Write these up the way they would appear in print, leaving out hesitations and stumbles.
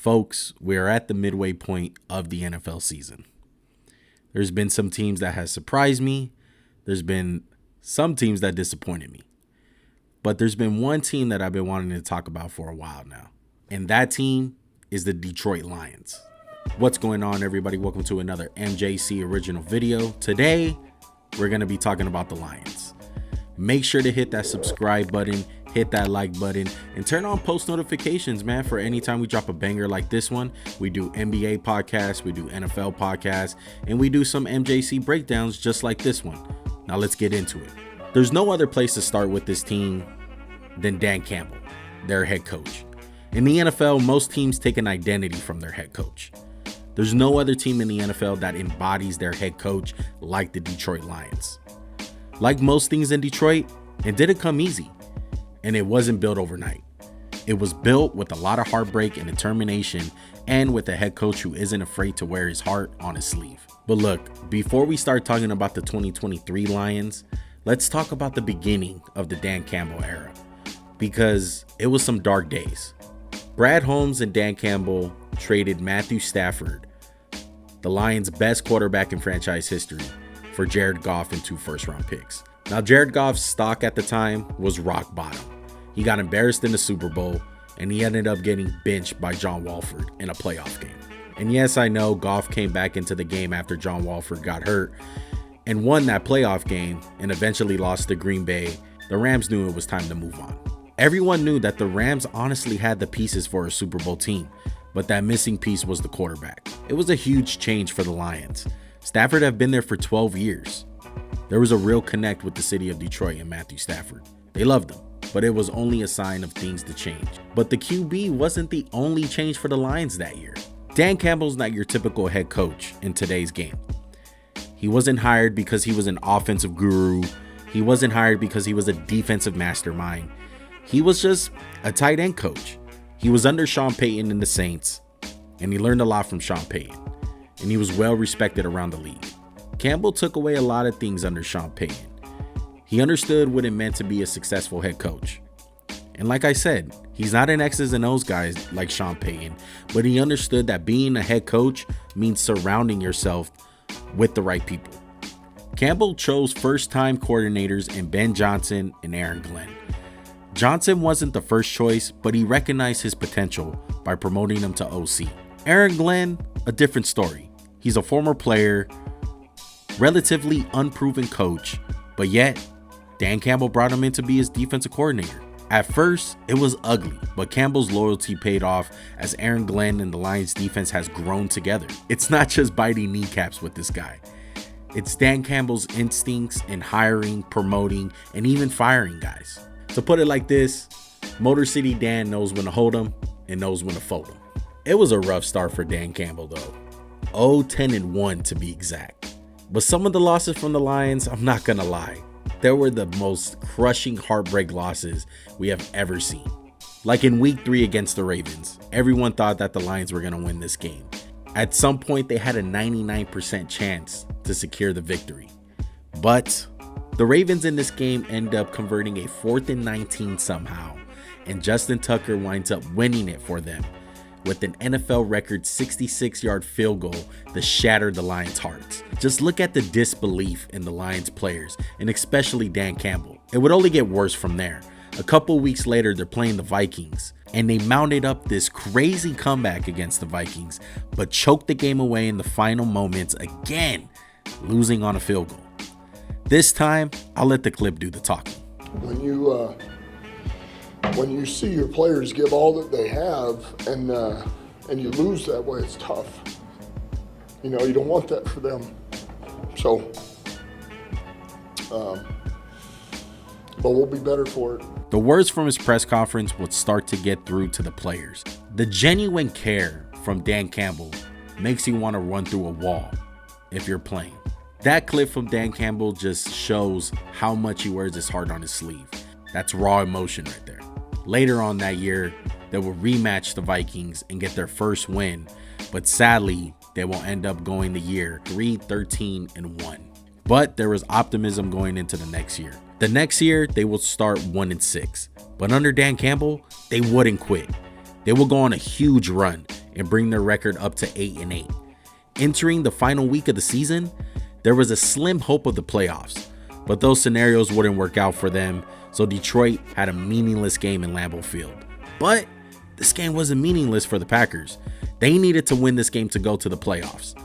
Folks, we are at the midway point of the NFL season. There's been some teams that have surprised me. There's been some teams that disappointed me. But there's been one team that I've been wanting to talk about for a while now. And that team is the Detroit Lions. What's going on, everybody? Welcome to another MJC original video. Today, we're going to be talking about the Lions. Make sure to hit that subscribe button, hit that like button, and turn on post notifications, man, for anytime we drop a banger like this one. We do NBA podcasts, we do NFL podcasts, and we do some MJC breakdowns just like this one. Now let's get into it. There's no other place to start with this team than Dan Campbell, their head coach. In the NFL, most teams take an identity from their head coach. There's no other team in the NFL that embodies their head coach like the Detroit Lions. Like most things in Detroit, it didn't come easy, and it wasn't built overnight. It was built with a lot of heartbreak and determination, and with a head coach who isn't afraid to wear his heart on his sleeve. But look, before we start talking about the 2023 Lions, let's talk about the beginning of the Dan Campbell era, because it was some dark days. Brad Holmes and Dan Campbell traded Matthew Stafford, the Lions' best quarterback in franchise history, for Jared Goff and 2 first-round picks. Now, Jared Goff's stock at the time was rock bottom. He got embarrassed in the Super Bowl, and he ended up getting benched by John Wolford in a playoff game. And yes, I know Goff came back into the game after John Wolford got hurt and won that playoff game and eventually lost to Green Bay. The Rams knew it was time to move on. Everyone knew that the Rams honestly had the pieces for a Super Bowl team, but that missing piece was the quarterback. It was a huge change for the Lions. Stafford had been there for 12 years. There was a real connect with the city of Detroit and Matthew Stafford. They loved him, but it was only a sign of things to change. But the QB wasn't the only change for the Lions that year. Dan Campbell's not your typical head coach in today's game. He wasn't hired because he was an offensive guru. He wasn't hired because he was a defensive mastermind. He was just a tight end coach. He was under Sean Payton in the Saints, and he learned a lot from Sean Payton, and he was well respected around the league. Campbell took away a lot of things under Sean Payton. He understood what it meant to be a successful head coach. And like I said, he's not an X's and O's guy like Sean Payton, but he understood that being a head coach means surrounding yourself with the right people. Campbell chose first-time coordinators in Ben Johnson and Aaron Glenn. Johnson wasn't the first choice, but he recognized his potential by promoting him to OC. Aaron Glenn, a different story. He's a former player, relatively unproven coach, but yet Dan Campbell brought him in to be his defensive coordinator. At first, it was ugly, but Campbell's loyalty paid off as Aaron Glenn and the Lions defense has grown together. It's not just biting kneecaps with this guy. It's Dan Campbell's instincts in hiring, promoting, and even firing guys. To put it like this, Motor City Dan knows when to hold him and knows when to fold him. It was a rough start for Dan Campbell though. 0-10-1 to be exact. But some of the losses from the Lions, I'm not gonna lie, they were the most crushing heartbreak losses we have ever seen. Like in week 3 against the Ravens, everyone thought that the Lions were gonna win this game. At some point, they had a 99% chance to secure the victory. But the Ravens in this game end up converting a 4th and 19 somehow, and Justin Tucker winds up winning it for them with an NFL record 66-yard field goal that shattered the Lions' hearts. Just look at the disbelief in the Lions players, and especially Dan Campbell. It would only get worse from there. A couple weeks later, they're playing the Vikings, and they mounted up this crazy comeback against the Vikings, but choked the game away in the final moments again, losing on a field goal. This time, I'll let the clip do the talking. When you see your players give all that they have and you lose that way, it's tough. You know, you don't want that for them. So, but we'll be better for it. The words from his press conference would start to get through to the players. The genuine care from Dan Campbell makes you want to run through a wall if you're playing. That clip from Dan Campbell just shows how much he wears his heart on his sleeve. That's raw emotion right there. Later on that year, they will rematch the Vikings and get their first win, but sadly, they will end up going the year 3-13-1. But there was optimism going into the next year. The next year, they will start 1-6. But under Dan Campbell, they wouldn't quit. They will go on a huge run and bring their record up to 8-8. Entering the final week of the season, there was a slim hope of the playoffs, but those scenarios wouldn't work out for them, so Detroit had a meaningless game in Lambeau Field. But this game wasn't meaningless for the Packers. They needed to win this game to go to the playoffs.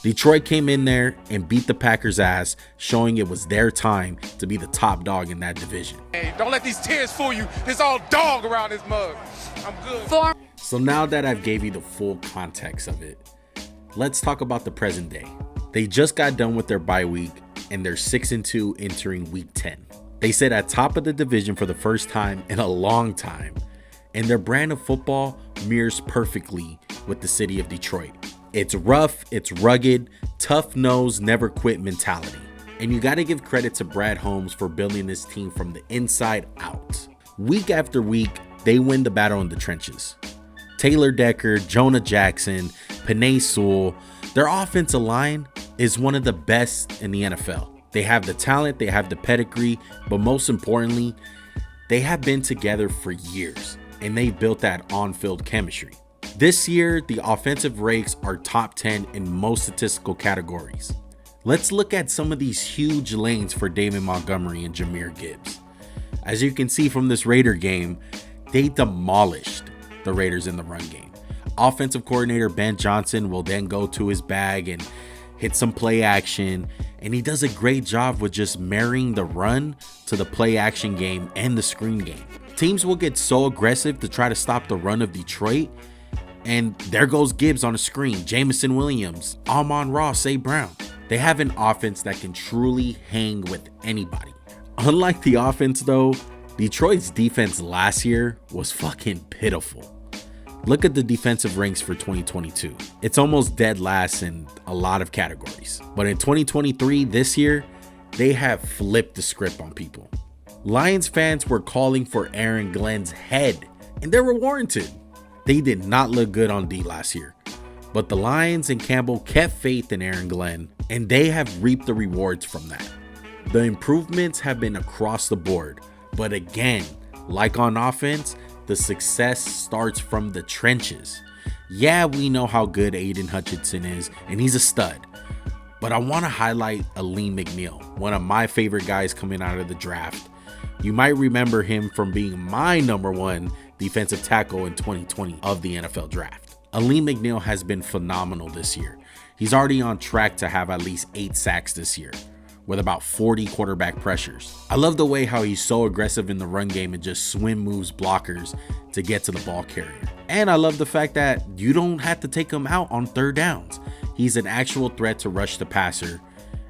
Detroit came in there and beat the Packers' ass, showing it was their time to be the top dog in that division. Hey, don't let these tears fool you. There's all dog around this mug. I'm good. So now that I've gave you the full context of it, let's talk about the present day. They just got done with their bye week and they're 6-2 entering week 10. They sit at top of the division for the first time in a long time, and their brand of football mirrors perfectly with the city of Detroit. It's rough, it's rugged, tough nose, never quit mentality. And you got to give credit to Brad Holmes for building this team from the inside out. Week after week, they win the battle in the trenches. Taylor Decker, Jonah Jackson, Penei Sewell, their offensive line is one of the best in the NFL. They have the talent, they have the pedigree, but most importantly, they have been together for years and they built that on-field chemistry. This year, the offensive rakes are top 10 in most statistical categories. Let's look at some of these huge lanes for David Montgomery and Jahmyr Gibbs. As you can see from this Raider game, they demolished the Raiders in the run game. Offensive coordinator Ben Johnson will then go to his bag and hit some play action, and he does a great job with just marrying the run to the play action game and the screen game. Teams will get so aggressive to try to stop the run of Detroit, and there goes Gibbs on the screen, Jamison Williams, Amon-Ra, St. Brown. They have an offense that can truly hang with anybody. Unlike the offense though, Detroit's defense last year was fucking pitiful. Look at the defensive ranks for 2022. It's almost dead last in a lot of categories. But in 2023, this year, they have flipped the script on people. Lions fans were calling for Aaron Glenn's head, and they were warranted. They did not look good on D last year, but the Lions and Campbell kept faith in Aaron Glenn, and they have reaped the rewards from that. The improvements have been across the board, but again, like on offense, the success starts from the trenches. Yeah, we know how good Aiden Hutchinson is, and he's a stud, but I want to highlight Aleem McNeil, one of my favorite guys coming out of the draft. You might remember him from being my number one defensive tackle in 2020 of the NFL draft. Aleem McNeil has been phenomenal this year. He's already on track to have at least 8 sacks this year, with about 40 quarterback pressures. I love the way how he's so aggressive in the run game and just swim moves blockers to get to the ball carrier. And I love the fact that you don't have to take him out on third downs. He's an actual threat to rush the passer,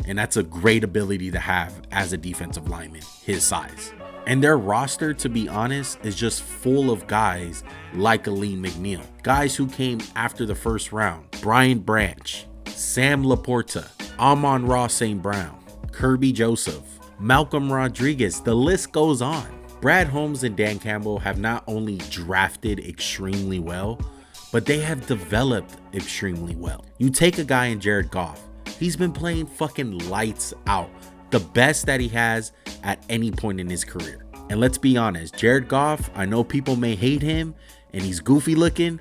and that's a great ability to have as a defensive lineman, his size. And their roster, to be honest, is just full of guys like Aleem McNeil. Guys who came after the first round. Brian Branch, Sam Laporta, Amon-Ra St. Brown, Kirby Joseph, Malcolm Rodriguez, the list goes on. Brad Holmes and Dan Campbell have not only drafted extremely well, but they have developed extremely well. You take a guy in Jared Goff, he's been playing fucking lights out. The best that he has at any point in his career. And let's be honest, Jared Goff, I know people may hate him and he's goofy looking,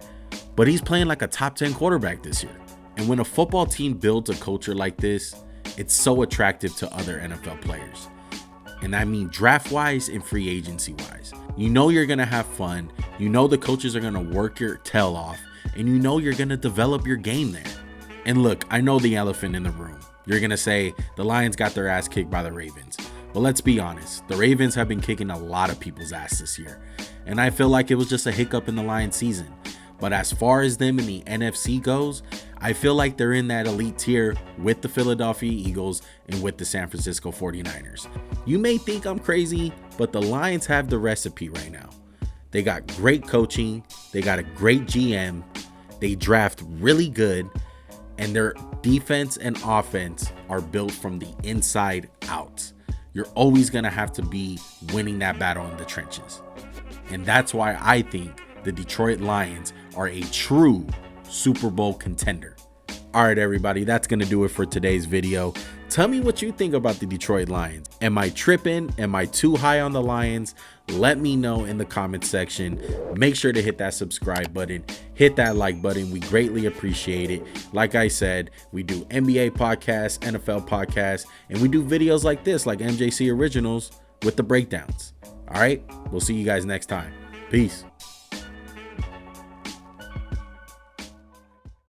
but he's playing like a top 10 quarterback this year. And when a football team builds a culture like this, it's so attractive to other NFL players. And I mean draft wise and free agency wise. You know you're going to have fun. You know the coaches are going to work your tail off, and you know you're going to develop your game there. And look, I know the elephant in the room. You're going to say the Lions got their ass kicked by the Ravens. But let's be honest, the Ravens have been kicking a lot of people's ass this year. And I feel like it was just a hiccup in the Lions season. But as far as them in the NFC goes, I feel like they're in that elite tier with the Philadelphia Eagles and with the San Francisco 49ers. You may think I'm crazy, but the Lions have the recipe right now. They got great coaching. They got a great GM. They draft really good. And their defense and offense are built from the inside out. You're always going to have to be winning that battle in the trenches. And that's why I think the Detroit Lions are a true Super Bowl contender. All right, everybody, that's going to do it for today's video. Tell me what you think about the Detroit Lions. Am I tripping? Am I too high on the Lions? Let me know in the comment section. Make sure to hit that subscribe button, hit that like button. We greatly appreciate it. Like I said, we do NBA podcasts, NFL podcasts, and we do videos like this, like MJC Originals with the breakdowns. All right, we'll see you guys next time. Peace.